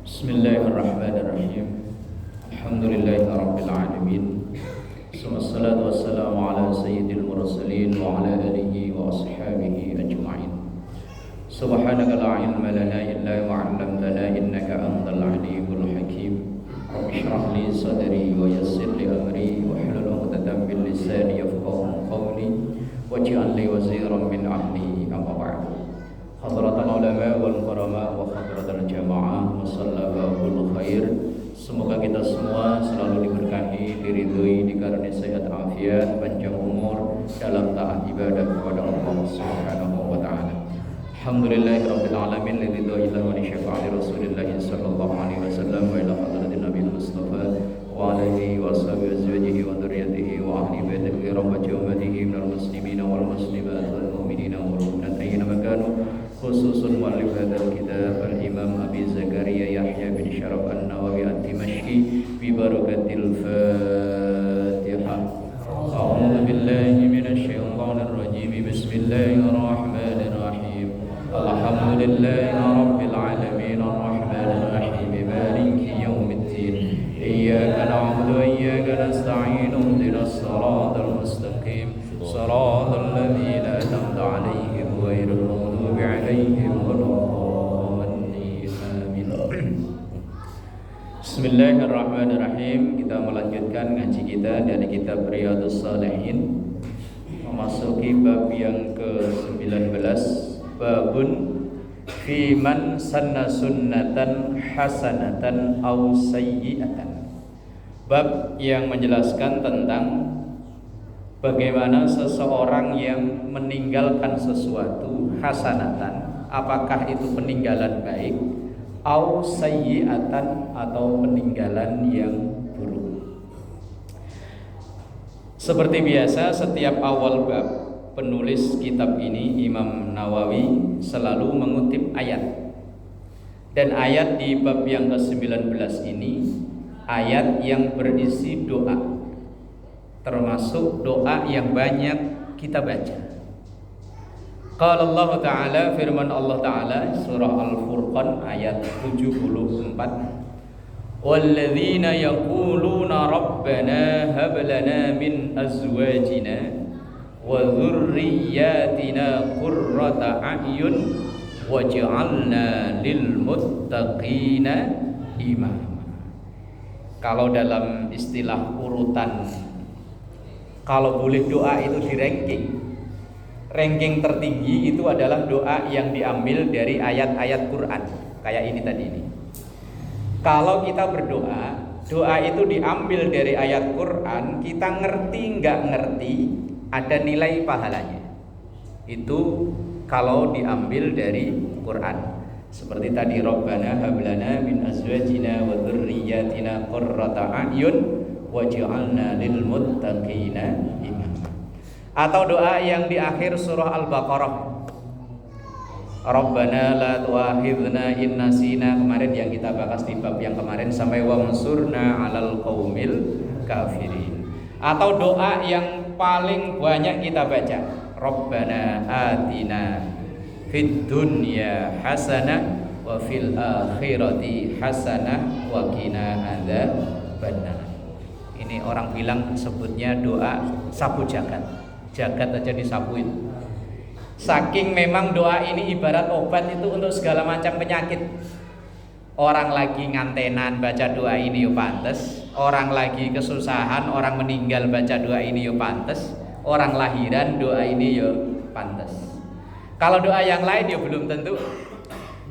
Bismillahirrahmanirrahim. Alhamdulillahirabbil alamin. Wassalatu wassalamu ala sayyidil mursalin wa ala alihi wa ashabihi ajma'in. Subhanaka la ilma lana illa ma 'allamtana innaka antal alimul hakim. Rabbi shrah li sadri wa yassir li amri wa hlul 'uqdatam min lisani yafqahu qawli waj'al li waziran min ahli. Amma ba'd. Hadratul ulama wal karama wa hadratul jamaah wa sallallahu khair. Semoga kita semua selalu diberkahi, diridhoi, dikaruniai sehat afiat, panjang umur dalam taat ibadah kepada Allah Subhanahu wa taala. Alhamdulillahirabbil alamin alladzi ila wa syafaati Rasulillah sallallahu alaihi wasallam wa ila hadratin Nabi Mustafa wa alihi wa sahbihi azwajihi wa dzurriyyatihi wa ahli baitihi rahmati ummatihi minal muslimina wal muslimat wal mu'minina wal mu'minat ayyana makanu. Khususun mu'allif hadzal kitab al-Imam Abi Zakaria Yahya bin Syaraf An-Nawawi Ad-Dimashqi bi barakatil Fatihah. A'udzu billahi minasy syaithanir rajim. Bismillahirrahmanirrahim. Alhamdulillahi rabbil alamin arrahmanir rahim maliki yaumiddin. Iyyaka na'budu wa iyyaka nasta'in. Ihdinas siratal mustaqim. Siratal ladzina an'amta 'alaihim ghairil maghdubi 'alaihim waladdallin. Amin. Bismillahirrahmanirrahim. Kita melanjutkan ngaji kita dari kitab Riyadhus Shalihin, memasuki bab yang ke-19, babun fi man sanna sunnatan hasanatan aw sayyi'atan. Bab yang menjelaskan tentang bagaimana seseorang yang meninggalkan sesuatu hasanatan, apakah itu peninggalan baik, au sayyi'atan atau peninggalan yang buruk. Seperti biasa, setiap awal bab penulis kitab ini Imam Nawawi selalu mengutip ayat. Dan ayat di bab yang ke-19 ini ayat yang berisi doa, termasuk doa yang banyak kita baca. Qala Allah Ta'ala, firman Allah Ta'ala surah Al-Furqan ayat 74, walladzina yaquluna rabbana hab lana min azwajina wa dhurriyyatina qurrata a'yun waj'alna lil muttaqina imama. Kalau dalam istilah urutan, kalau boleh doa itu di ranking tertinggi itu adalah doa yang diambil dari ayat-ayat Quran, kayak ini tadi ini. Kalau kita berdoa, doa itu diambil dari ayat Quran, kita ngerti nggak ngerti, ada nilai pahalanya. Itu kalau diambil dari Quran. Seperti tadi, Rabbana hablana min azwajina wa dzurriyyatina qurrata a'yun waj'alna lil muttaqina imama. Atau doa yang di akhir surah Al-Baqarah, Rabbana la tu'akhidhna in nasina, kemarin yang kita bahas di bab yang kemarin, sampai wamsurna 'alal qaumil kafirin. Atau doa yang paling banyak kita baca, Rabbana atina fid dunya hasanah wa fil akhirati hasanah wa qina adzabannar. Ini orang bilang sebutnya doa sapu jagat. Jagat aja disapuin. Saking memang doa ini ibarat obat itu untuk segala macam penyakit. Orang lagi ngantenan baca doa ini yo pantes, orang lagi kesusahan, orang meninggal baca doa ini yo pantes, orang lahiran doa ini yo pantes. Kalau doa yang lain yo belum tentu.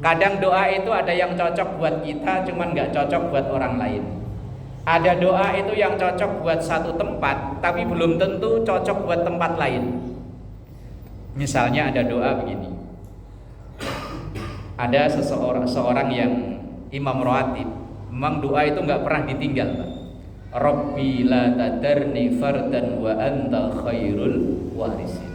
Kadang doa itu ada yang cocok buat kita, cuman nggak cocok buat orang lain. Ada doa itu yang cocok buat satu tempat, tapi belum tentu cocok buat tempat lain. Misalnya ada doa begini. Ada seorang yang imam rawatib, memang doa itu nggak pernah ditinggal, Pak. Rabbi la tadarni fardan wa anta khairul warisin.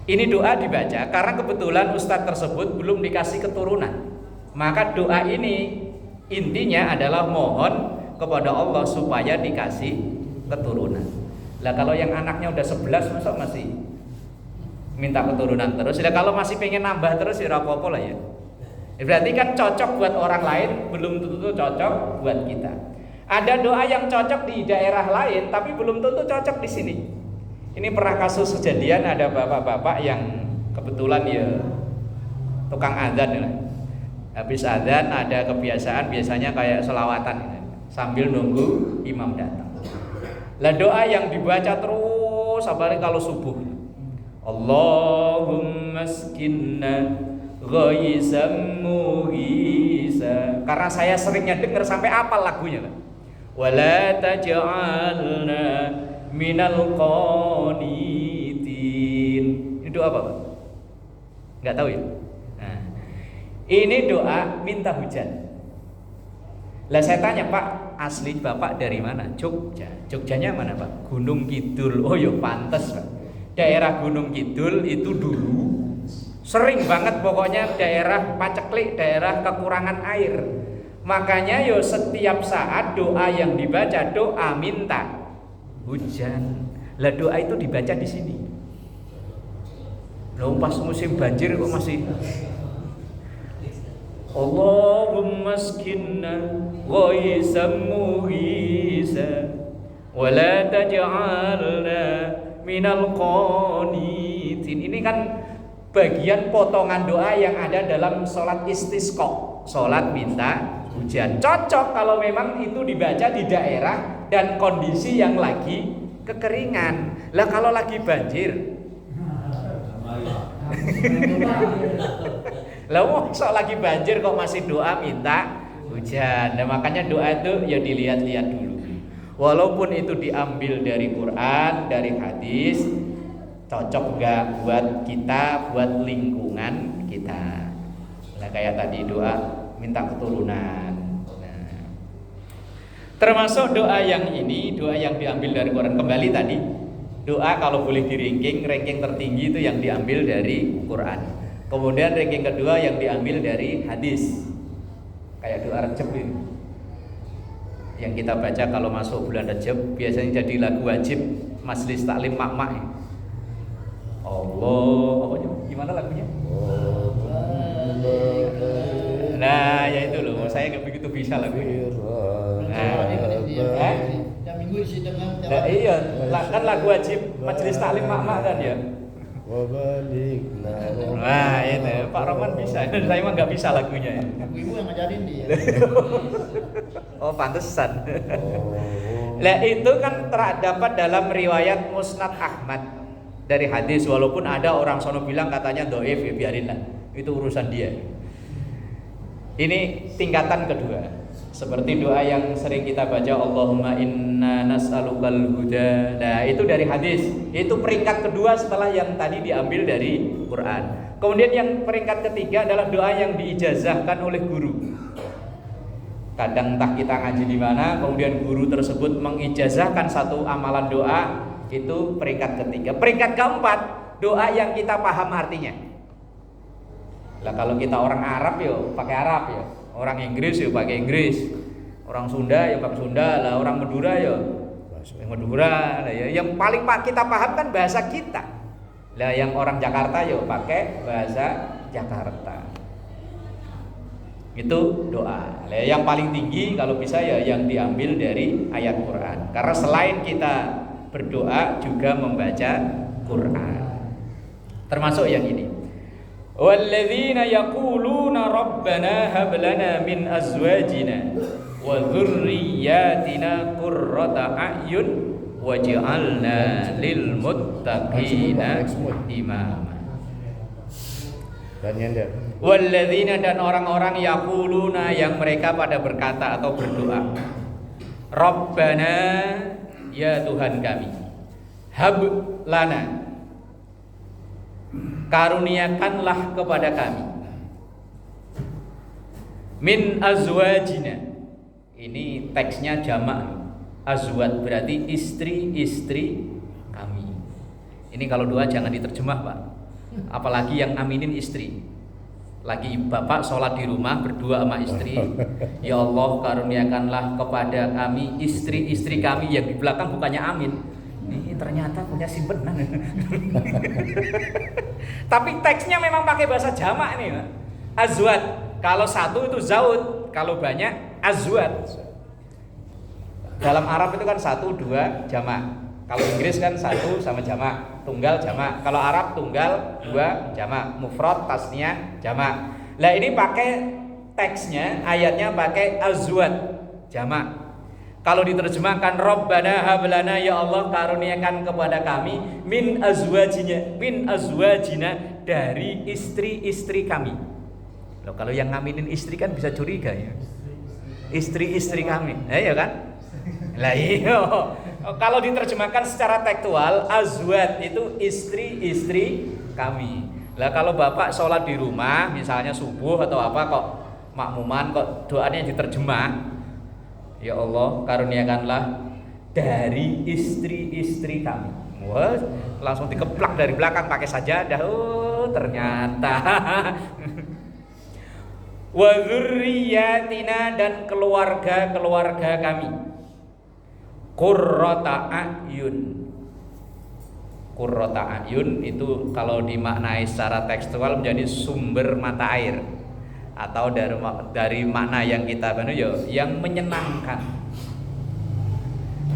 Ini doa dibaca karena kebetulan ustadz tersebut belum dikasih keturunan. Maka doa ini intinya adalah mohon kepada Allah supaya dikasih keturunan. Lah kalau yang anaknya udah 11 masa masih minta keturunan terus. Ya kalau masih pengen nambah terus ya apa-apa lah ya. Berarti kan cocok buat orang lain, belum tentu cocok buat kita. Ada doa yang cocok di daerah lain, tapi belum tentu cocok di sini. Ini pernah kasus kejadian, ada bapak-bapak yang kebetulan ya tukang adzan ya. Habis adzan ada kebiasaan biasanya kayak selawatan sambil nunggu imam datang. Lah doa yang dibaca terus apalagi kalau subuh. Allahumma skinna ghaizam mughisa. Karena saya seringnya dengar sampai apal lagunya kan. Wala taj'alna minal qanitin. Ini doa apa, Pak? Enggak tahu ya? Nah, ini doa minta hujan. Lah saya tanya, Pak, asli Bapak dari mana? Jogja. Jogjanya mana, Pak? Gunung Kidul. Oh ya pantes, Pak. Daerah Gunung Kidul itu dulu sering banget pokoknya daerah paceklik, daerah kekurangan air. Makanya yo setiap saat doa yang dibaca doa minta hujan. Lah doa itu dibaca di sini. Loh pas musim banjir kok masih Allahumma skinna ghaizam mughisa wa la taj'alna minal qanitin. Ini kan bagian potongan doa yang ada dalam sholat istisqa, sholat minta hujan. Cocok kalau memang itu dibaca di daerah dan kondisi yang lagi kekeringan. Lah kalau lagi banjir lah sok lagi banjir kok masih doa minta hujan. Nah makanya doa itu ya dilihat-lihat dulu. Walaupun itu diambil dari Quran, dari hadis, cocok enggak buat kita, buat lingkungan kita. Nah kayak tadi doa minta keturunan. Nah, termasuk doa yang ini, doa yang diambil dari Quran. Kembali tadi, doa kalau boleh ranking tertinggi itu yang diambil dari Quran. Kemudian ranking kedua yang diambil dari hadis. Kayak doa Rejab ini. Yang kita baca kalau masuk bulan Rejab biasanya jadi lagu wajib majelis taklim mak-mak. Allah, apa gimana lagunya? Nah, ya itu loh, saya nggak begitu bisa lagunya. Minggu isi dengan. Nah, iya, kan lagu wajib majelis taklim mak-mak kan ya. Nah, itu Pak Roman bisa, saya mah nggak bisa lagunya. Ibu yang ngajarin dia. Oh, pantesan. Lah itu kan terdapat dalam riwayat Musnad Ahmad dari hadis, walaupun ada orang sono bilang katanya dhaif, ya biarinlah, itu urusan dia. Ini tingkatan kedua. Seperti doa yang sering kita baca, Allahumma inna nas'alukal huda. Nah, itu dari hadis. Itu peringkat kedua setelah yang tadi diambil dari Quran. Kemudian yang peringkat ketiga adalah doa yang diijazahkan oleh guru. Kadang entah kita ngaji di mana, kemudian guru tersebut mengijazahkan satu amalan doa, itu peringkat ketiga. Peringkat keempat, doa yang kita paham artinya. Lah kalau kita orang Arab yo pakai Arab ya. Orang Inggris ya pakai Inggris, orang Sunda ya pakai Sunda, lah orang Madura ya Madura, lah ya. Yang paling kita paham kan bahasa kita. Lah yang orang Jakarta ya pakai bahasa Jakarta. Itu doa. Lah yang paling tinggi kalau bisa ya yang diambil dari ayat Quran. Karena selain kita berdoa juga membaca Quran. Termasuk yang ini. Walladzina yaquluna rabbana hab lana min azwajina wa dzurriyyatina qurrata a'yun waj'alna lil muttaqina imama. Walladzina dan orang-orang yaquluna yang mereka pada berkata atau berdoa, Rabbana ya Tuhan kami, hab lana karuniakanlah kepada kami min azwajina. Ini teksnya jamak, azwaj berarti istri-istri kami. Ini kalau doa jangan diterjemah Pak, apalagi yang aminin istri. Lagi bapak sholat di rumah berdua sama istri, ya Allah karuniakanlah kepada kami istri-istri kami, yang di belakang bukannya amin. Ini ini ternyata punya simpenan. Tapi teksnya memang pakai bahasa jamak nih, Pak. Azwat. Kalau satu itu zaud, kalau banyak azwat. Dalam Arab itu kan 1, 2 jamak. Kalau Inggris kan 1 sama jamak, tunggal jamak. Kalau Arab tunggal, 2 jamak, mufrad tasniyah jamak. Lah ini pakai teksnya, ayatnya pakai azwat jamak. Kalau diterjemahkan Rabbana hablana, ya Allah karuniakan kepada kami min azwajina dari istri-istri kami. Loh, kalau yang ngaminin istri kan bisa curiga ya. Istri-istri kami. Ya kan? Lah iya. Kalau diterjemahkan secara tekstual, azwat itu istri-istri kami. Lah kalau Bapak sholat di rumah, misalnya subuh atau apa kok makmuman kok doanya diterjemah, ya Allah karuniakanlah dari istri-istri kami. Wah, langsung dikeplak dari belakang pakai sajadah. Oh, ternyata. Wa dzurriyyatina dan keluarga-keluarga kami. Qurrata a'yun. Qurrata a'yun itu kalau dimaknai secara tekstual menjadi sumber mata air, atau dari makna yang kita yang menyenangkan.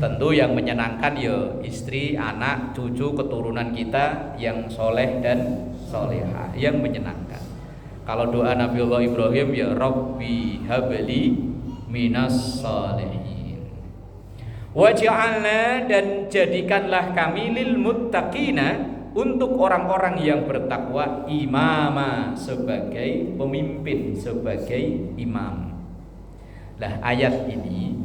Tentu yang menyenangkan ya istri, anak, cucu, keturunan kita yang soleh dan solehah, yang menyenangkan. Kalau doa Nabiullah Ibrahim ya Rabbi habli minas salihin. Waj'alna dan jadikanlah kami lil muttaqina untuk orang-orang yang bertakwa imama sebagai pemimpin, sebagai imam. Lah ayat ini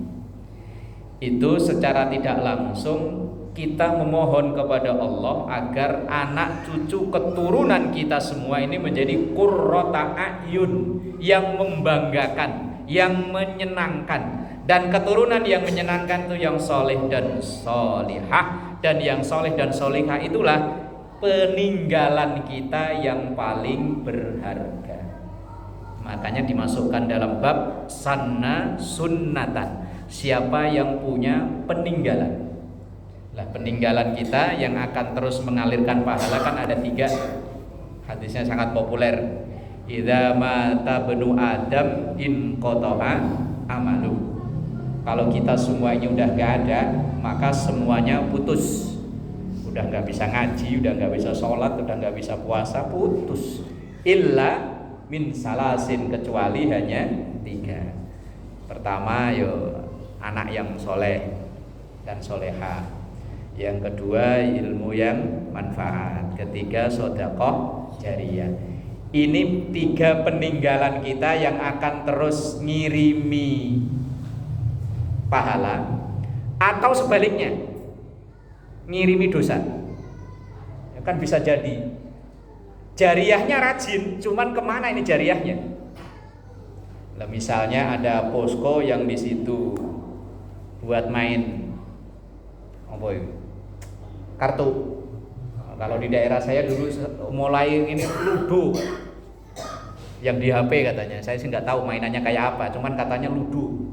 itu secara tidak langsung kita memohon kepada Allah agar anak cucu keturunan kita semua ini menjadi qurrata a'yun, yang membanggakan, yang menyenangkan. Dan keturunan yang menyenangkan itu yang soleh dan solihah, dan yang soleh dan solihah itulah peninggalan kita yang paling berharga. Makanya dimasukkan dalam bab sanna sunnatan, siapa yang punya peninggalan. Lah peninggalan kita yang akan terus mengalirkan pahala kan ada 3. Hadisnya sangat populer. Idza mata benu Adam in qata'a amalu. Kalau kita semua ini udah gak ada, maka semuanya putus. Udah gak bisa ngaji, udah gak bisa sholat, udah gak bisa puasa, putus. Illa min salasin, kecuali hanya 3. Pertama anak yang soleh dan soleha. Yang kedua ilmu yang manfaat. Ketiga sedekah jariyah. Ini 3 peninggalan kita yang akan terus ngirimi pahala, atau sebaliknya ngirimi dosa. Ya kan bisa jadi jariyahnya rajin, cuman kemana ini jariyahnya? Nah, misalnya ada posko yang di situ buat main apa itu? Kartu. Nah, kalau di daerah saya dulu mulai ini ludo yang di HP katanya. Saya sih nggak tahu mainannya kayak apa, cuman katanya ludo.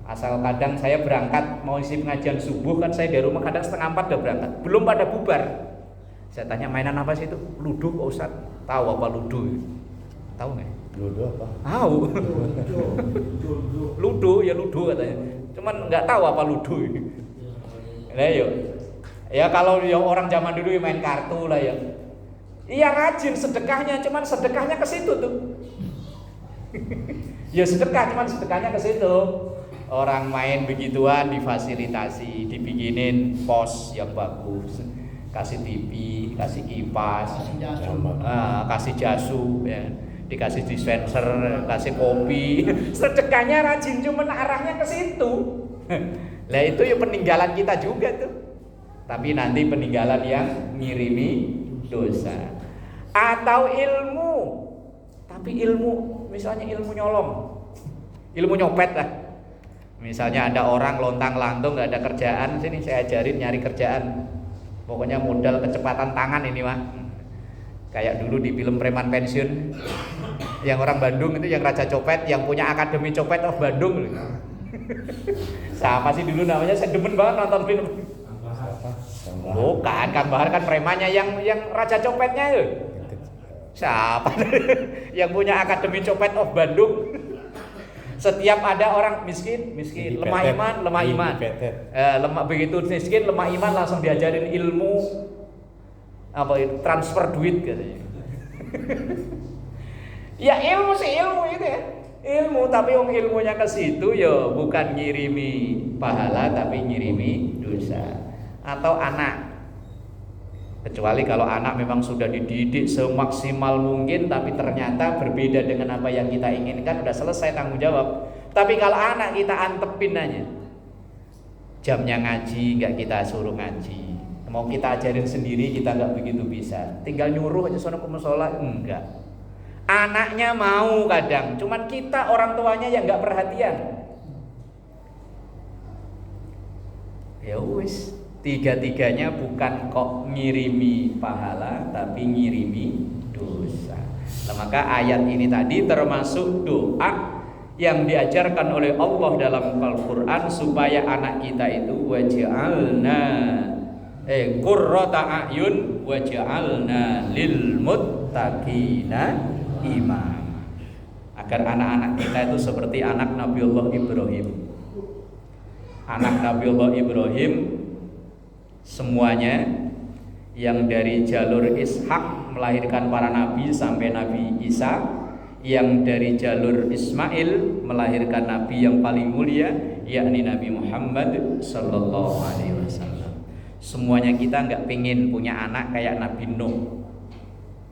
Asal kadang saya berangkat mau isi pengajian subuh kan, saya dari rumah kadang 3:30 udah berangkat, belum pada bubar. Saya tanya mainan apa sih itu? Ludo Pak Ustaz. Tahu apa ludo? Tahu nggak? Ludo apa? Tahu. Ludo ya ludo katanya. Cuman nggak tahu apa ludo. Nah yuk. Ya kalau yang orang zaman dulu main kartu lah ya. Iya rajin sedekahnya, cuman sedekahnya ke situ tuh. Ya sedekah, cuman sedekahnya ke situ. Orang main begituan difasilitasi, dibikinin pos yang bagus, kasih TV, kasih kipas, kasih jasu, ya, dikasih dispenser, kasih kopi. Sedekahnya rajin, cuman arahnya ke situ. Lah itu ya peninggalan kita juga tuh. Tapi nanti peninggalan yang ngirimi dosa. Atau ilmu, tapi ilmu misalnya ilmu nyolong, ilmu nyopet lah. Misalnya ada orang lontang-lantung nggak ada kerjaan, sini saya ajarin nyari kerjaan. Pokoknya modal kecepatan tangan ini mah. Kayak dulu di film Preman Pensiun, yang orang Bandung itu yang Raja Copet, yang punya Akademi Copet of Bandung. Siapa sih dulu namanya? Saya demen banget nonton film. Bukan, Kang Bahar kan premannya yang raja copetnya itu. Siapa? Yang punya Akademi Copet of Bandung. Setiap ada orang miskin, lemah iman. Lemah begitu miskin, lemah iman langsung diajarin ilmu apa itu transfer duit katanya. Ya ilmu sih ilmu itu ya. Ilmu tapi ilmunya ke situ ya bukan ngirimi pahala tapi ngirimi dosa. Atau anak. Kecuali kalau anak memang sudah dididik semaksimal mungkin tapi ternyata berbeda dengan apa yang kita inginkan, udah selesai tanggung jawab. Tapi kalau anak kita antepin aja, jamnya ngaji nggak kita suruh ngaji, mau kita ajarin sendiri kita nggak begitu bisa, tinggal nyuruh aja sono ke musola, enggak. Anaknya mau kadang, cuman kita orang tuanya yang nggak perhatian. Ya wis, tiga-tiganya bukan kok ngirimi pahala tapi ngirimi dosa. Nah, maka ayat ini tadi termasuk doa yang diajarkan oleh Allah dalam Al-Quran supaya anak kita itu waj'alna qurrata a'yun waj'alna lil muttaqina imam. Agar anak-anak kita itu seperti anak Nabiullah Ibrahim. Anak Nabiullah Ibrahim semuanya yang dari jalur Ishak melahirkan para nabi sampai Nabi Isa, yang dari jalur Ismail melahirkan nabi yang paling mulia yakni Nabi Muhammad sallallahu alaihi wasallam. Semuanya kita nggak pengen punya anak kayak Nabi Nuh,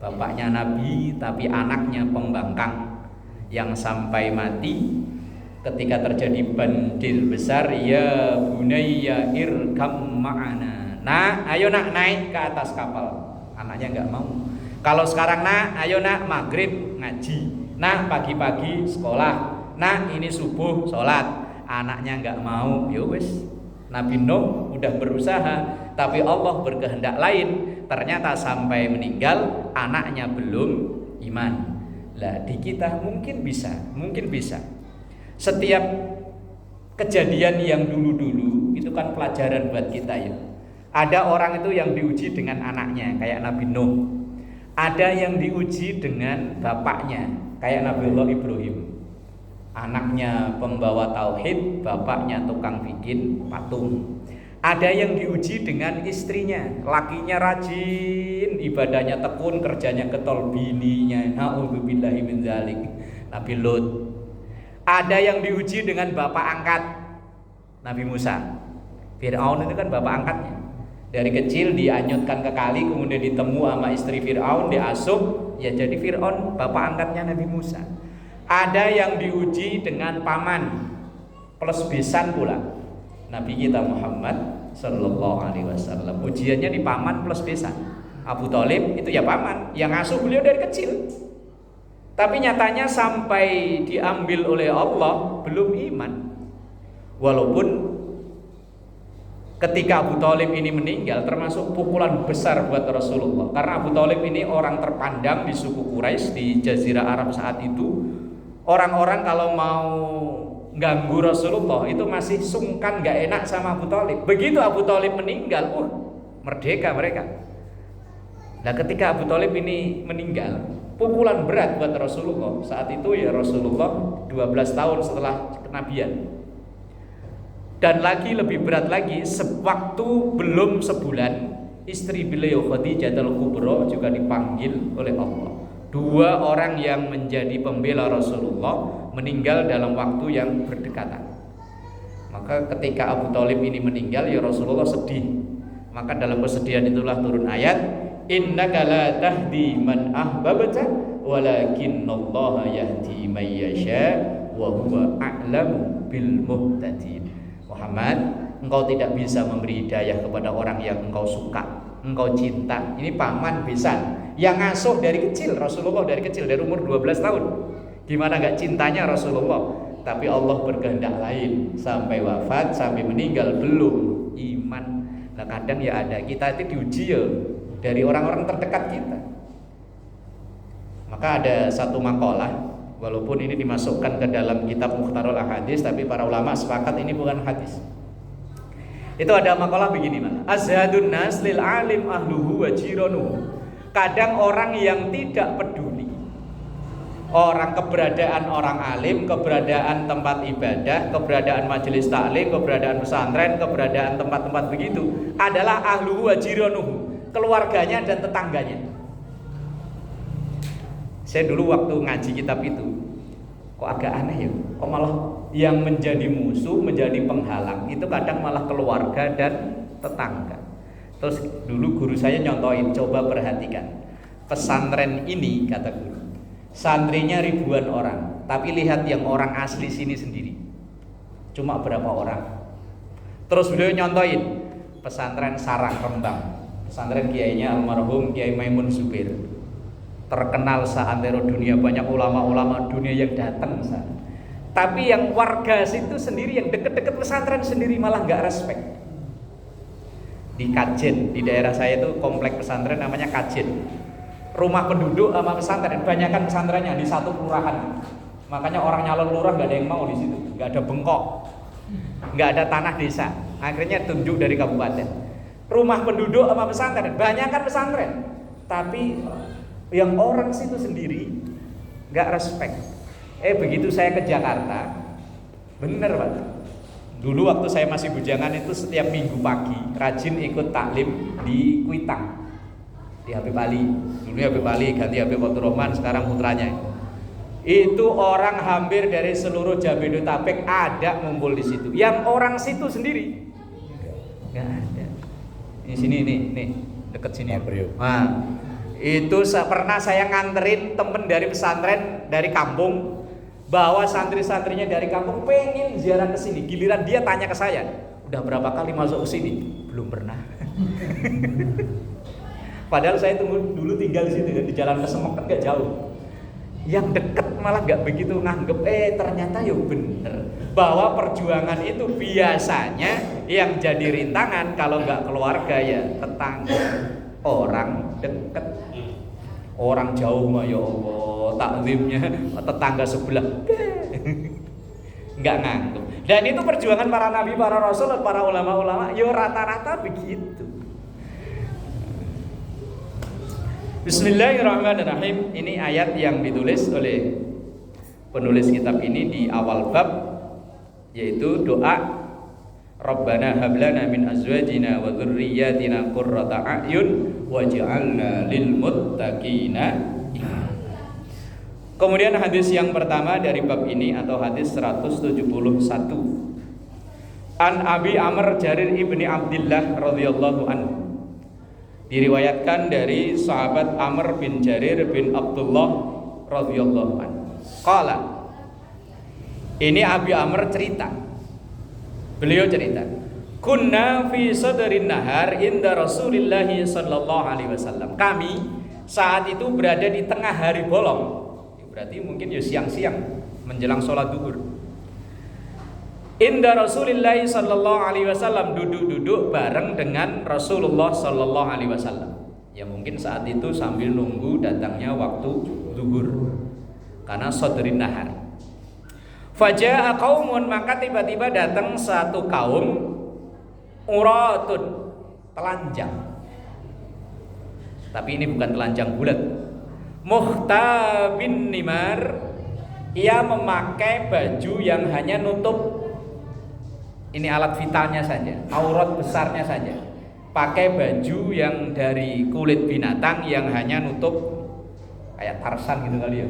bapaknya nabi tapi anaknya pembangkang yang sampai mati ketika terjadi banjir besar, ya bunayya irkam ma'ana. Nah, ayo nak naik ke atas kapal. Anaknya nggak mau. Kalau sekarang nak, ayo nak maghrib ngaji. Nah, pagi-pagi sekolah. Nah, ini subuh sholat. Anaknya nggak mau. Ya wis. Nabi Nuh udah berusaha, tapi Allah berkehendak lain. Ternyata sampai meninggal anaknya belum iman. Lah di kita mungkin bisa. Setiap kejadian yang dulu-dulu itu kan pelajaran buat kita ya. Ada orang itu yang diuji dengan anaknya kayak Nabi Nuh. Ada yang diuji dengan bapaknya kayak Nabiullah Ibrahim. Anaknya pembawa tauhid, bapaknya tukang bikin patung. Ada yang diuji dengan istrinya, lakinya rajin, ibadahnya tekun, kerjanya getol, bininya na'udzubillahi min dzalik, Nabi Lut. Ada yang diuji dengan bapak angkat, Nabi Musa. Fir'aun itu kan bapak angkatnya. Dari kecil dianyutkan ke kali, kemudian ditemu sama istri Fir'aun, diasuh, ya jadi Fir'aun bapak angkatnya Nabi Musa. Ada yang diuji dengan paman plus besan pula, Nabi kita Muhammad sallallahu alaihi wasallam. Ujiannya di paman plus besan. Abu Thalib itu ya paman, yang ngasuh beliau dari kecil. Tapi nyatanya sampai diambil oleh Allah belum iman. Walaupun ketika Abu Thalib ini meninggal termasuk pukulan besar buat Rasulullah. Karena Abu Thalib ini orang terpandang di suku Quraisy di Jazirah Arab saat itu. Orang-orang kalau mau ganggu Rasulullah itu masih sungkan, gak enak sama Abu Thalib. Begitu Abu Thalib meninggal, merdeka mereka. Nah ketika Abu Thalib ini meninggal, pukulan berat buat Rasulullah. Saat itu ya Rasulullah 12 tahun setelah kenabian. Dan lagi lebih berat lagi, sewaktu belum sebulan istri beliau Khadijatul Kubra juga dipanggil oleh Allah. 2 orang yang menjadi pembela Rasulullah meninggal dalam waktu yang berdekatan. Maka ketika Abu Thalib ini meninggal ya Rasulullah sedih. Maka dalam kesedihan itulah turun ayat, innaka la tahdi man ahbabta walakinallaha yahdi may yasha wa huwa a'lamu bil muhtadin. Muhammad, engkau tidak bisa memberi hidayah kepada orang yang engkau suka, engkau cinta. Ini paman besan yang ngasuh dari kecil, Rasulullah dari kecil, dari umur 12 tahun. Gimana gak cintanya Rasulullah? Tapi Allah berkehendak lain. Sampai wafat, sampai meninggal belum iman. Nah kadang ya ada, kita itu diuji ya dari orang-orang terdekat kita. Maka ada satu makalah, walaupun ini dimasukkan ke dalam kitab Mukhtarul Ahadits, tapi para ulama sepakat ini bukan hadis. Itu ada makalah begini, Mas. Azhadun nas lil alim ahluhu wa jiranuhu. Kadang orang yang tidak peduli keberadaan orang alim, keberadaan tempat ibadah, keberadaan majelis taklim, keberadaan pesantren, keberadaan tempat-tempat begitu adalah ahluhu wa jiranuhu, keluarganya dan tetangganya. Saya dulu waktu ngaji kitab itu kok agak aneh ya, kok malah yang menjadi musuh, menjadi penghalang itu kadang malah keluarga dan tetangga. Terus dulu guru saya nyontohin, coba perhatikan pesantren ini, kata guru, santrinya ribuan orang, tapi lihat yang orang asli sini sendiri cuma berapa orang. Terus beliau nyontohin pesantren Sarang Rembang, pesantren kiainya almarhum Kiai Maimun Zubir, terkenal seantero dunia, banyak ulama-ulama dunia yang datang sana. Tapi yang warga situ sendiri, yang deket-deket pesantren sendiri malah nggak respect. Di Kajen, di daerah saya itu komplek pesantren namanya Kajen. Rumah penduduk sama pesantren, banyakan pesantrennya di satu kelurahan. Makanya orang nyalon lurah nggak ada yang mau di situ, nggak ada bengkok, nggak ada tanah desa. Akhirnya tunjuk dari kabupaten. Rumah penduduk sama pesantren, banyakan pesantren. Tapi yang orang situ sendiri nggak respect. Begitu saya ke Jakarta, bener Pak. Dulu waktu saya masih bujangan itu setiap minggu pagi rajin ikut taklim di Kuitang, di Habib Ali. Dulu Habib Ali ganti Habib Abdul Rahman, sekarang putranya. Itu orang hampir dari seluruh Jabodetabek ada ngumpul di situ. Yang orang situ sendiri nggak ada. Di sini nih deket sini. Nah, itu pernah saya nganterin temen dari pesantren dari kampung, bawa santri-santrinya dari kampung pengen ziarah ke sini. Giliran dia tanya ke saya, udah berapa kali masuk ke sini? Belum pernah. Padahal saya dulu tinggal di situ, di Jalan Kesemek kan gak jauh. Yang deket malah gak begitu nganggep. Ternyata ya bener bahwa perjuangan itu biasanya yang jadi rintangan kalau gak keluarga ya tetangga, orang deket. Orang jauh mah ya Allah, taklimnya tetangga sebelah nggak nganggep. Dan itu perjuangan para nabi, para rasul, dan para ulama-ulama ya rata-rata begitu. Bismillahirrahmanirrahim. Ini ayat yang ditulis oleh penulis kitab ini di awal bab, yaitu doa Rabbana hablana min azwajina wa dzurriyyatina qurrata a'yun waj'alna lil muttaqina imama. Kemudian hadis yang pertama dari bab ini atau hadis 171. An Abi Amr Jarir ibni Abdillah radhiyallahu anhu. Diriwayatkan dari sahabat Amr bin Jarir bin Abdullah radhiyallahu anhu. Qala. Ini Abi Amr cerita. Beliau cerita, kunna fi sadrin nahar inda Rasulillah sallallahu alaihi wasallam. Kami saat itu berada di tengah hari bolong. Berarti mungkin ya siang-siang menjelang sholat zuhur. Inda Rasulillah sallallahu alaihi wasallam, duduk-duduk bareng dengan Rasulullah sallallahu alaihi wasallam. Ya mungkin saat itu sambil nunggu datangnya waktu zuhur. Karena sadrin nahar. Faja'a qaumun, maka tiba-tiba datang satu kaum uratun, telanjang. Tapi ini bukan telanjang bulat. Muhtabin nimar, ia memakai baju yang hanya nutup ini alat vitalnya saja, aurat besarnya saja. Pakai baju yang dari kulit binatang yang hanya nutup kayak Tarsan gitu kali ya.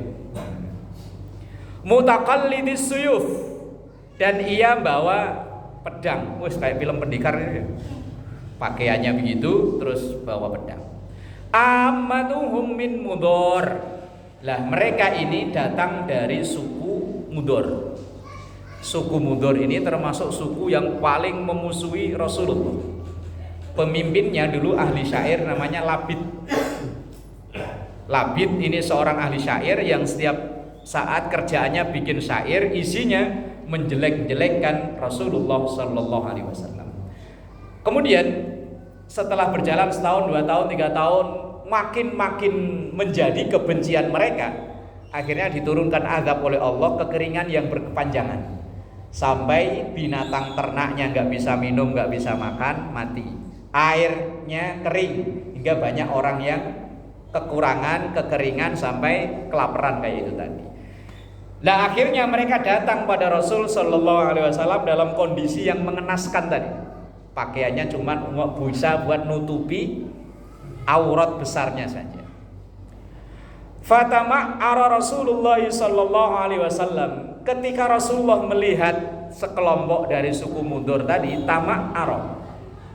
Mutaqallidis suyuf, dan ia bawa pedang. Wes kayak film pendekar ini. Pakaiannya begitu terus bawa pedang. Amatuhum min Mudor. Lah mereka ini datang dari suku Mudor. Suku Mudor ini termasuk suku yang paling memusuhi Rasulullah. Pemimpinnya dulu ahli syair namanya Labid. Labid ini seorang ahli syair yang setiap saat kerjaannya bikin syair, isinya menjelek-jelekkan Rasulullah sallallahu alaihi wasallam. Kemudian setelah berjalan setahun, 2 tahun, 3 tahun, makin menjadi kebencian mereka. Akhirnya diturunkan azab oleh Allah, kekeringan yang berkepanjangan. sampai binatang ternaknya nggak bisa minum, nggak bisa makan, mati. Airnya kering hingga banyak orang yang kekurangan, kekeringan sampai kelaparan kayak itu tadi. Nah akhirnya mereka datang pada Rasul Shallallahu Alaihi Wasallam dalam kondisi yang mengenaskan tadi. Pakaiannya cuma bisa buat nutupi aurat besarnya saja. Fatama'ara Rasulullah Shallallahu Alaihi Wasallam. Ketika Rasulullah melihat sekelompok dari suku Mudhar tadi, tama'ara.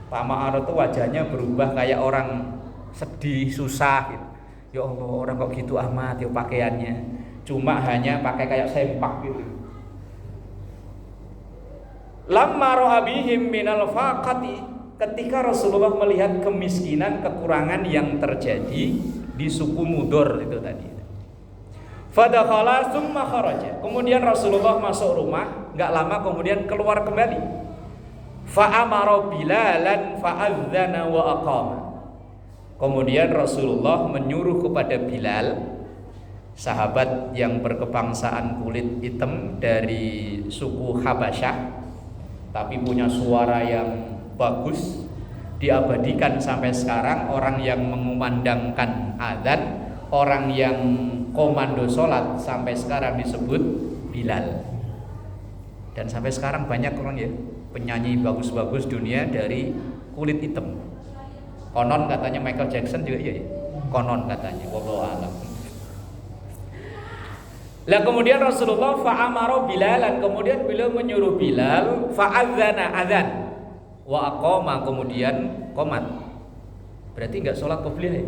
Tama'ara itu wajahnya berubah kayak orang sedih, susah gitu. Ya Allah, orang kok gitu amat ya pakaiannya. Cuma hanya pakai kayak sempak gitu. Lamma ra'a bihim minal faqati, ketika Rasulullah melihat kemiskinan, kekurangan yang terjadi di suku Mudhar itu tadi. Fadakhala tsumma kharaja. Kemudian Rasulullah masuk rumah, enggak lama kemudian keluar kembali. Fa amara Bilalan fa adzana wa aqama. Kemudian Rasulullah menyuruh kepada Bilal, sahabat yang berkebangsaan kulit hitam dari suku Habasyah, tapi punya suara yang bagus, diabadikan sampai sekarang. Orang yang mengumandangkan adzan, orang yang komando sholat sampai sekarang disebut Bilal. Dan sampai sekarang banyak orang ya penyanyi bagus-bagus dunia dari kulit hitam. Konon katanya Michael Jackson juga iya ya. Konon katanya, wallahu a'lam. Lah kemudian Rasulullah fa'amara Bilalan, kemudian beliau menyuruh Bilal fa'adzana adzan wa aqama, kemudian qomat. Berarti enggak sholat qobliyah ya?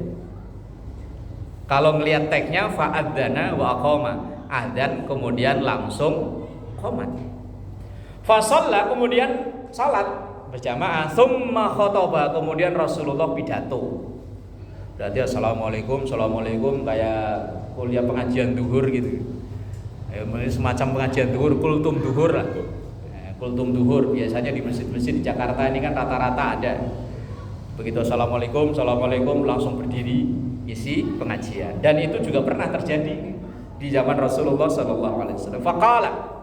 Kalau ngelihat teksnya fa'adzana wa aqama, adzan kemudian langsung qomat. Fa shalla, kemudian salat berjamaah, summa khotoba, kemudian Rasulullah pidato. Berarti assalamualaikum, assalamualaikum, kayak kuliah pengajian duhur gitu. Semacam pengajian duhur, kultum duhur lah. Kultum duhur biasanya di masjid-masjid di Jakarta ini kan rata-rata ada. Begitu assalamualaikum, assalamualaikum, langsung berdiri isi pengajian. Dan itu juga pernah terjadi di zaman Rasulullah SAW. Faqala,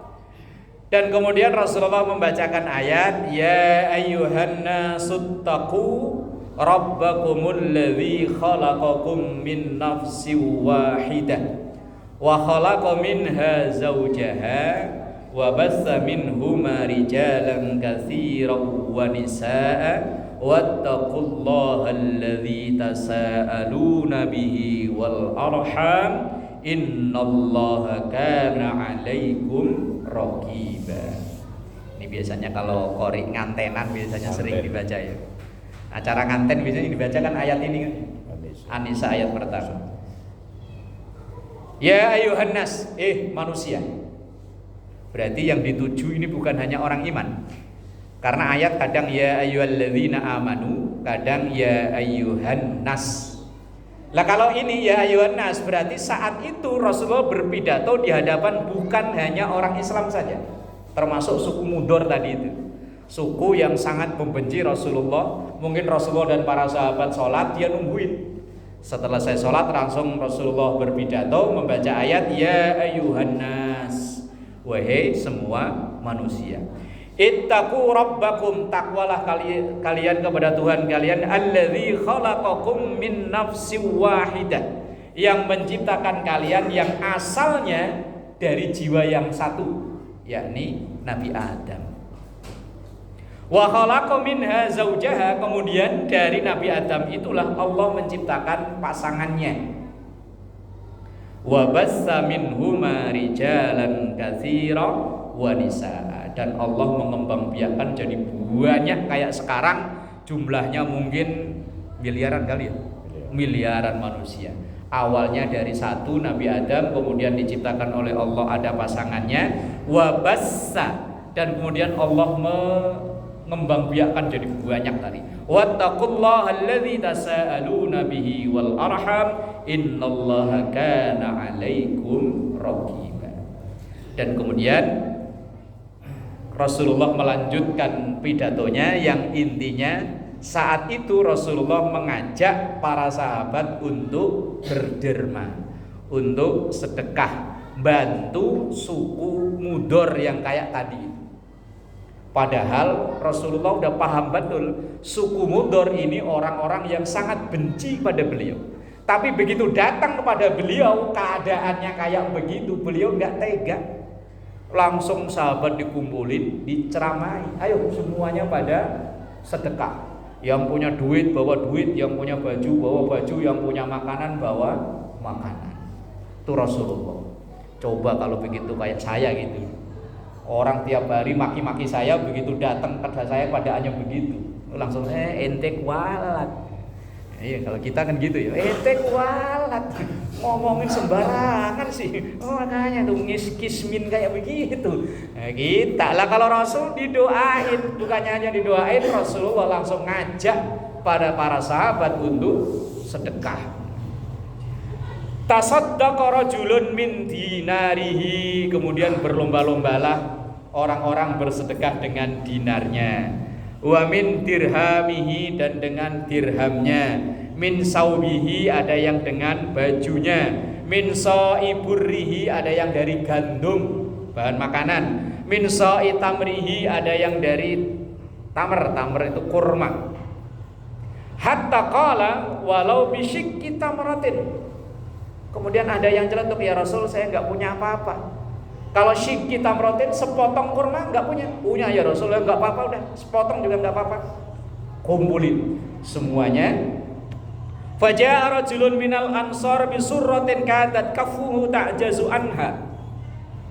dan kemudian Rasulullah membacakan ayat, ya ayyuhan nasuttaqu rabbakumul ladzi khalaqakum min nafsin wahidah wa khalaqa minha zawjaha wa bassa minhuma rijalan katsiran wa nisaa wattaqullaha alladzi tasaaluna bihi wal arham innallaha kana 'alaikum raqiba. Ini biasanya kalau qori ngantenan biasanya sering dibaca ya. Acara nganten biasanya dibacakan ayat ini kan. An-Nisa ayat pertama. Ya ayuhan nas, manusia. Berarti yang dituju ini bukan hanya orang iman. Karena ayat kadang ya ayyuhalladzina amanu, kadang ya ayyuhan nas. Lah kalau ini ya ayyuhan nas, berarti saat itu Rasulullah berpidato di hadapan bukan hanya orang Islam saja, termasuk suku Mudhar tadi itu. Suku yang sangat membenci Rasulullah. Mungkin Rasulullah dan para sahabat sholat, dia nungguin. Setelah saya sholat langsung Rasulullah berpidato membaca ayat ya ayyuhan nas, wahai semua manusia. Ittaqu rabbakum, takwalah kalian kepada Tuhan kalian, alladzi khalaqakum min nafsin wahidah, yang menciptakan kalian yang asalnya dari jiwa yang satu, yakni Nabi Adam. Wa khalaqa minha zawjaha, kemudian dari Nabi Adam itulah Allah menciptakan pasangannya. Wa bassa minhuma rijalan katsiran wa nisaa, dan Allah mengembangbiakan jadi banyak kayak sekarang, jumlahnya mungkin miliaran kali ya, miliaran manusia. Awalnya dari satu Nabi Adam, kemudian diciptakan oleh Allah ada pasangannya, wa bassa, dan kemudian Allah mengembangbiakan jadi banyak tadi. Wattaqullaha alladzi tasaaluna bihi wal arham innallaha kana 'alaikum raqiba. Dan kemudian Rasulullah melanjutkan pidatonya yang intinya saat itu Rasulullah mengajak para sahabat untuk berderma, untuk sedekah, bantu suku Mudhar yang kayak tadi. Padahal Rasulullah udah paham betul suku Mudhar ini orang-orang yang sangat benci pada beliau. Tapi begitu datang kepada beliau keadaannya kayak begitu, beliau nggak tega. Langsung sahabat dikumpulin, diceramai. Ayo semuanya pada sedekah. Yang punya duit bawa duit, yang punya baju bawa baju, yang punya makanan bawa makanan. Itu Rasulullah. Coba kalau begitu kayak saya gitu. Orang tiap hari maki-maki saya, begitu datang ke saya padaannya begitu. Langsung ente kualat. Iya, kalau kita kan gitu ya. Ente kualat. Ngomongin sembarangan sih. Oh, makanya tuh kismin kayak begitu. Nah, kita lah kalau Rasul didoain, bukannya hanya didoain, Rasulullah langsung ngajak pada para sahabat untuk sedekah. Tasaddaqa rajulun min dinarihi, kemudian berlomba-lombalah orang-orang bersedekah dengan dinarnya. Wa min dirhamihi, dan dengan dirhamnya. Min saubihi, ada yang dengan bajunya. Min sa'iburrihi, ada yang dari gandum, bahan makanan. Min sa'itamrihi, ada yang dari tamar itu kurma. Hatta qala walau bisyikki tamratin. Kemudian ada yang celetuk, ya Rasul saya nggak punya apa-apa. Kalau syikki tamratin, sepotong kurma nggak punya. Punya ya Rasul, ya nggak apa-apa, udah sepotong juga nggak apa-apa. Kumpulin semuanya. Faja'a rajulun minal ansar bisurratin kadat kafuhu ta'jazu anha.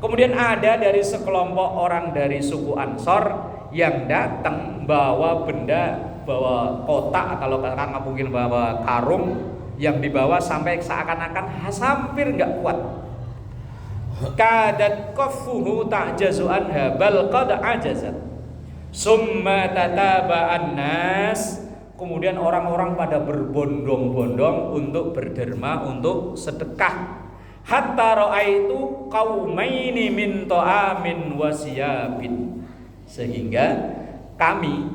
Kemudian ada dari sekelompok orang dari suku Ansor yang datang bawa benda, bawa kotak, kalau katakan mungkin bawa karung yang dibawa sampai seakan-akan hampir nggak kuat. Kadat kafuhu ta'jazu anha bal qad ajazat. Summa tataba'an nas. Kemudian orang-orang pada berbondong-bondong untuk berderma, untuk sedekah. Hatta ra'aitu qaumaini min ta'amin wasiyabin. Sehingga kami,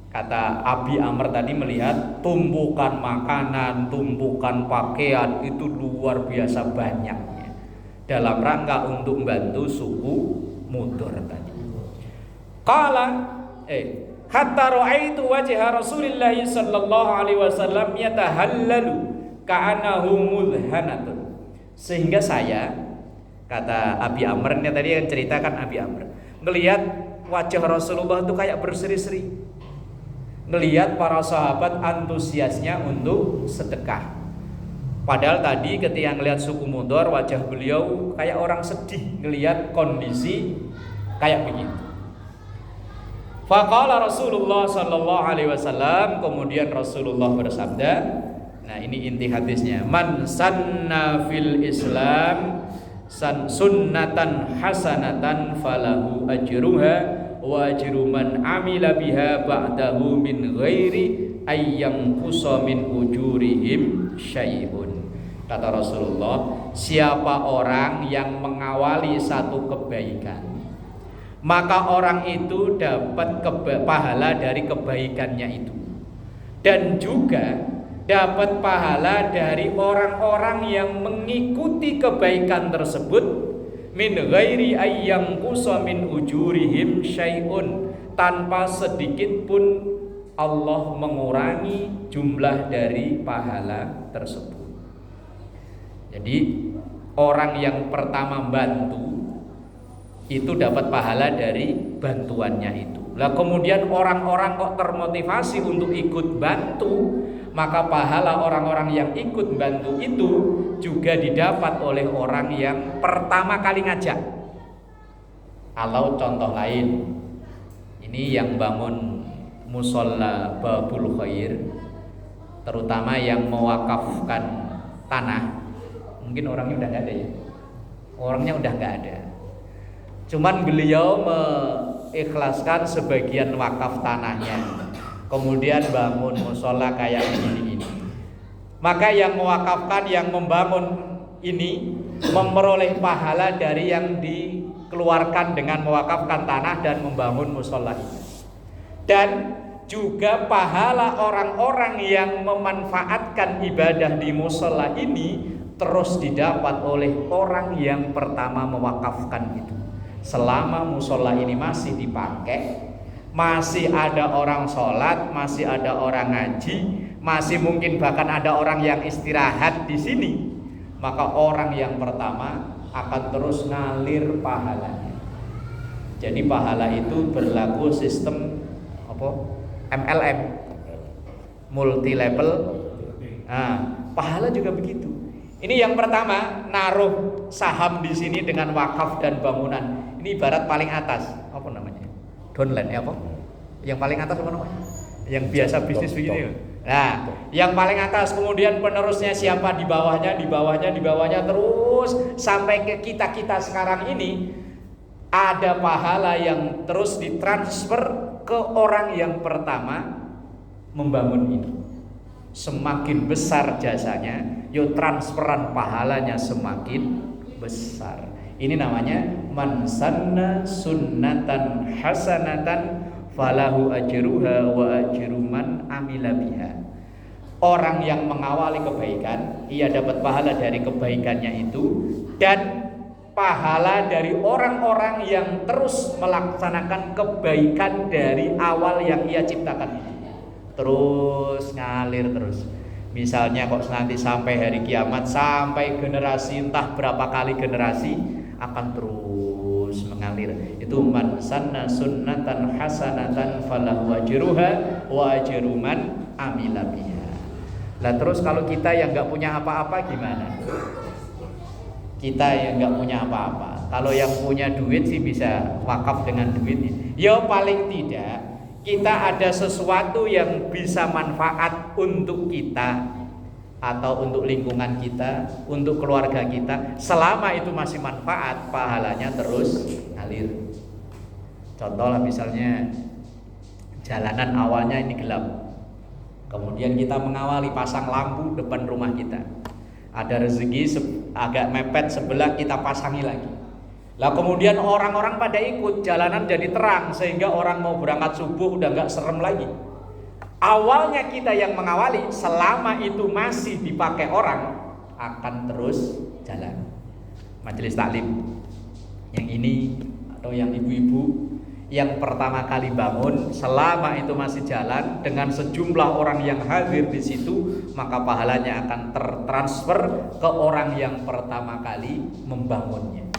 kata Abi Amr tadi, melihat tumpukan makanan, tumpukan pakaian itu luar biasa banyaknya dalam rangka untuk membantu suku Mudhar tadi. Hatta ra'aitu wajha Rasulillah sallallahu alaihi wasallam yatahallalu ka'annahu mudhanatun. Sehingga saya, kata Abi Amr, ini tadi yang ceritakan Abi Amr, ngelihat wajah Rasulullah itu kayak berseri-seri, ngelihat para sahabat antusiasnya untuk sedekah. Padahal tadi ketika ngelihat suku Mudhar, wajah beliau kayak orang sedih ngelihat kondisi kayak begitu. Faqala Rasulullah sallallahu alaihi wasallam, kemudian Rasulullah bersabda, nah ini inti hadisnya, man sanna fil Islam sunnatan hasanatan falahu ajruha wa ajru man amila biha ba'dahu min ghairi ayyam qusa min ujurihim syai'un. Kata Rasulullah, siapa orang yang mengawali satu kebaikan, maka orang itu dapat pahala dari kebaikannya itu, dan juga dapat pahala dari orang-orang yang mengikuti kebaikan tersebut min ghairi ayyam qusa min ujurihim syai'un, tanpa sedikit pun Allah mengurangi jumlah dari pahala tersebut. Jadi orang yang pertama bantu itu dapat pahala dari bantuannya itu. Lah kemudian orang-orang kok termotivasi untuk ikut bantu, maka pahala orang-orang yang ikut bantu itu juga didapat oleh orang yang pertama kali ngajak. Kalau contoh lain, ini yang bangun musola Babul Khair, terutama yang mewakafkan tanah, mungkin orangnya udah nggak ada ya, orangnya udah nggak ada. Cuman beliau mengikhlaskan sebagian wakaf tanahnya, kemudian bangun musola kayak ini. Maka yang mewakafkan, yang membangun ini memperoleh pahala dari yang dikeluarkan dengan mewakafkan tanah dan membangun musola ini. Dan juga pahala orang-orang yang memanfaatkan ibadah di musola ini terus didapat oleh orang yang pertama mewakafkan itu. Selama musola ini masih dipakai, masih ada orang sholat, masih ada orang ngaji, masih mungkin bahkan ada orang yang istirahat di sini, maka orang yang pertama akan terus ngalir pahalanya. Jadi pahala itu berlaku sistem apa? MLM, multi level. Nah, pahala juga begitu. Ini yang pertama, naruh saham di sini dengan wakaf dan bangunan. Ini ibarat paling atas, apa namanya? Downline apa? Yang paling atas apa namanya? Yang biasa bisnis begini. Nah, yang paling atas, kemudian penerusnya siapa di bawahnya, di bawahnya, di bawahnya, terus sampai ke kita sekarang ini ada pahala yang terus ditransfer ke orang yang pertama membangun ini. Semakin besar jasanya, yo transferan pahalanya semakin besar. Ini namanya man sanna sunnatan hasanatan falahu ajruha wa ajru man amila biha. Orang yang mengawali kebaikan, ia dapat pahala dari kebaikannya itu, dan pahala dari orang-orang yang terus melaksanakan kebaikan dari awal yang ia ciptakan itu. Terus ngalir terus. Misalnya kok nanti sampai hari kiamat, sampai generasi entah berapa kali generasi akan terus mengalir. Itu man sanna sunnatan hasanatan falahu ajruha wa ajru man amila biha. Lah terus kalau kita yang enggak punya apa-apa gimana? Kita yang enggak punya apa-apa. Kalau yang punya duit sih bisa wakaf dengan duit. Ya paling tidak kita ada sesuatu yang bisa manfaat untuk kita atau untuk lingkungan kita, untuk keluarga kita. Selama itu masih manfaat, pahalanya terus ngalir. Contoh lah misalnya jalanan awalnya ini gelap, kemudian kita mengawali pasang lampu depan rumah kita. Ada rezeki agak mepet sebelah, kita pasangi lagi. Lah kemudian orang-orang pada ikut, jalanan jadi terang sehingga orang mau berangkat subuh udah nggak serem lagi. Awalnya kita yang mengawali, selama itu masih dipakai orang akan terus jalan. Majelis taklim yang ini atau yang ibu-ibu yang pertama kali bangun, selama itu masih jalan dengan sejumlah orang yang hadir di situ, maka pahalanya akan tertransfer ke orang yang pertama kali membangunnya.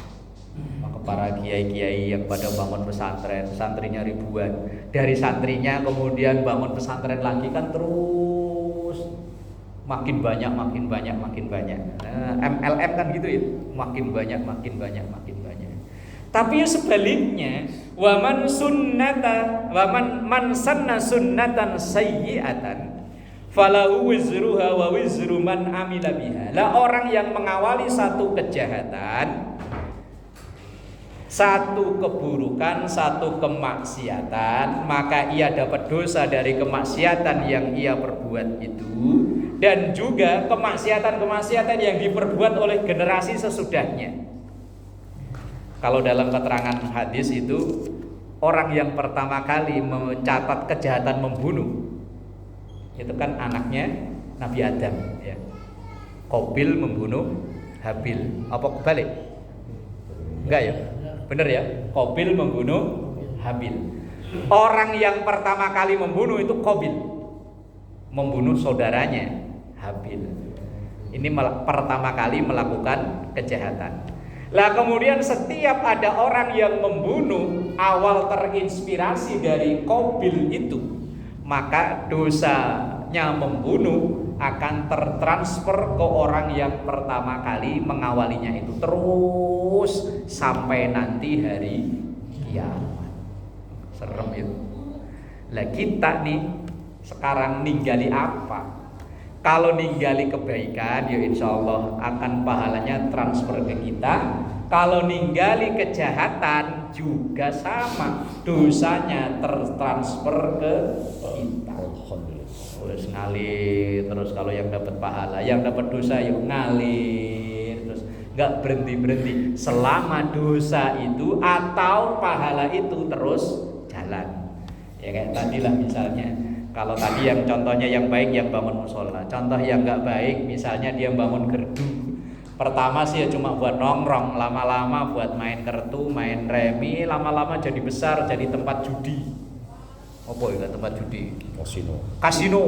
Para kiai-kiai yang pada bangun pesantren, santrinya ribuan, dari santrinya kemudian bangun pesantren lagi kan terus makin banyak. Nah, MLM kan gitu ya, makin banyak. Tapi sebaliknya, man sanna sunnatan sayyi'atan falahu wizruha wa wizru man amila biha. Lah orang yang mengawali satu kejahatan, satu keburukan, satu kemaksiatan, maka ia dapat dosa dari kemaksiatan yang ia perbuat itu, dan juga kemaksiatan yang diperbuat oleh generasi sesudahnya. Kalau dalam keterangan hadis itu, orang yang pertama kali mencatat kejahatan membunuh itu kan anaknya Nabi Adam, ya. Qabil membunuh Habil. Apa kebalik? Enggak ya? Benar ya, Qabil membunuh Habil. Orang yang pertama kali membunuh itu Qabil, membunuh saudaranya Habil. Ini pertama kali melakukan kejahatan. Lah kemudian setiap ada orang yang membunuh awal terinspirasi dari Qabil itu, maka dosanya membunuh akan tertransfer ke orang yang pertama kali mengawalinya itu, terus sampai nanti hari kiamat. Serem itu. Lah kita nih sekarang ninggali apa? Kalau ninggali kebaikan, ya insya Allah akan pahalanya transfer ke kita. Kalau ninggali kejahatan juga sama, dosanya tertransfer ke kita. Terus ngalir terus. Kalau yang dapat pahala, yang dapat dosa yuk ngalir terus, nggak berhenti selama dosa itu atau pahala itu terus jalan. Ya kayak tadi lah misalnya, kalau tadi yang contohnya yang baik yang bangun musola, contoh yang nggak baik misalnya dia bangun gerdu. Pertama sih ya cuma buat nongkrong, lama-lama buat main kartu, main remi, lama-lama jadi besar, jadi tempat judi. Apa ya tempat judi? Kasino. Kasino.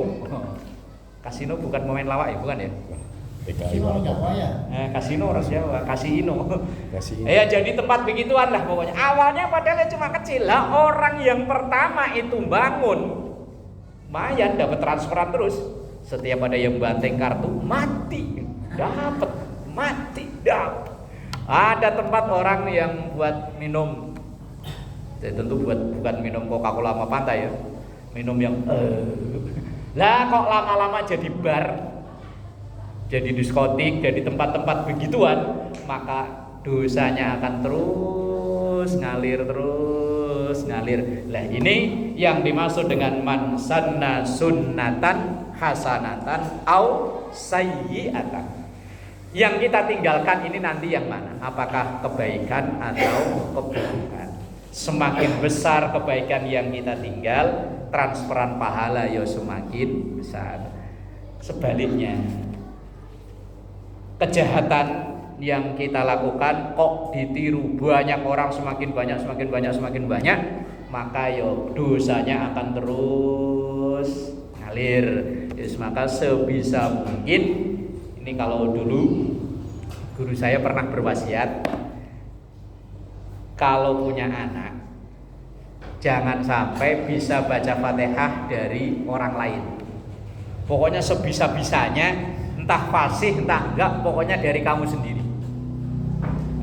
Kasino bukan pemain lawak ya, bukan ya? PKI Sino orang Jawa ya. Kasino orang Jawa, kasino. Kasino. Ya jadi tempat begituan lah pokoknya. Awalnya padahal cuma kecil lah. Orang yang pertama itu bangun, lumayan dapat transferan terus. Setiap ada yang banteng kartu mati, dapat, mati, dapat. Ada tempat orang yang buat minum. Jadi tentu bukan minum Coca-Cola sama Fanta ya. Minum yang lah kok lama-lama jadi bar, jadi diskotik, jadi tempat-tempat begituan, maka dosanya akan terus ngalir. Lah ini yang dimaksud dengan man sanna sunnatan hasanatan au sayyi'atan. Yang kita tinggalkan ini nanti yang mana? Apakah kebaikan atau keburukan? Semakin besar kebaikan yang kita tinggal, transferan pahala ya semakin besar. Sebaliknya, kejahatan yang kita lakukan kok ditiru banyak orang, semakin banyak, maka yo dosanya akan terus ngalir. Yes, maka sebisa mungkin, ini kalau dulu guru saya pernah berwasiat, kalau punya anak jangan sampai bisa baca Fatihah dari orang lain. Pokoknya sebisa-bisanya, entah fasih entah enggak, pokoknya dari kamu sendiri.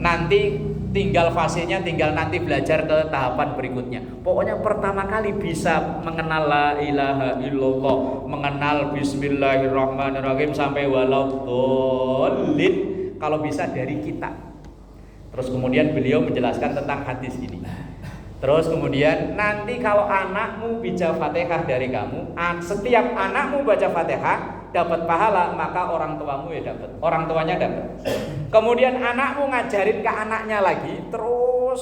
Nanti tinggal fasihnya, tinggal nanti belajar ke tahapan berikutnya. Pokoknya pertama kali bisa mengenal la ilaha illallah, mengenal bismillahirrahmanirrahim sampai waladdallin, kalau bisa dari kita. Terus kemudian beliau menjelaskan tentang hadis ini. Terus kemudian nanti kalau anakmu baca Fatihah dari kamu, setiap anakmu baca Fatihah dapat pahala, maka orang tuamu ya dapat, orang tuanya dapat. Kemudian anakmu ngajarin ke anaknya lagi, terus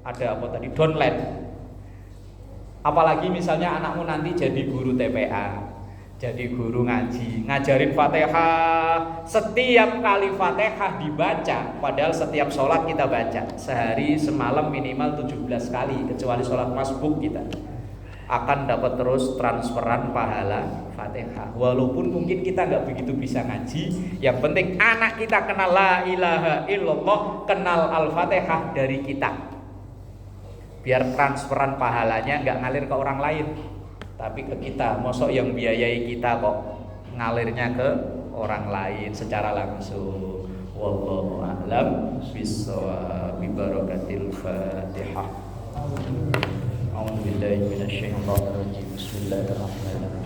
ada apa tadi, downline. Apalagi misalnya anakmu nanti jadi guru TPA, jadi guru ngaji, ngajarin Fatihah. Setiap kali Fatihah dibaca, padahal setiap sholat kita baca sehari semalam minimal 17 kali, kecuali sholat masbuk kita akan dapat terus transferan pahala Fatihah. Walaupun mungkin kita nggak begitu bisa ngaji, yang penting anak kita kenal la ilaha illallah, kenal al-Fatihah dari kita, biar transferan pahalanya nggak ngalir ke orang lain, tapi ke kita. Mosok yang biayai kita kok ngalirnya ke orang lain secara langsung. Wallahu a'lam bishawab. Barakatil Fatihah. A'udzu billahi minasyaitonir rajim. Bismillahirrahmanirrahim.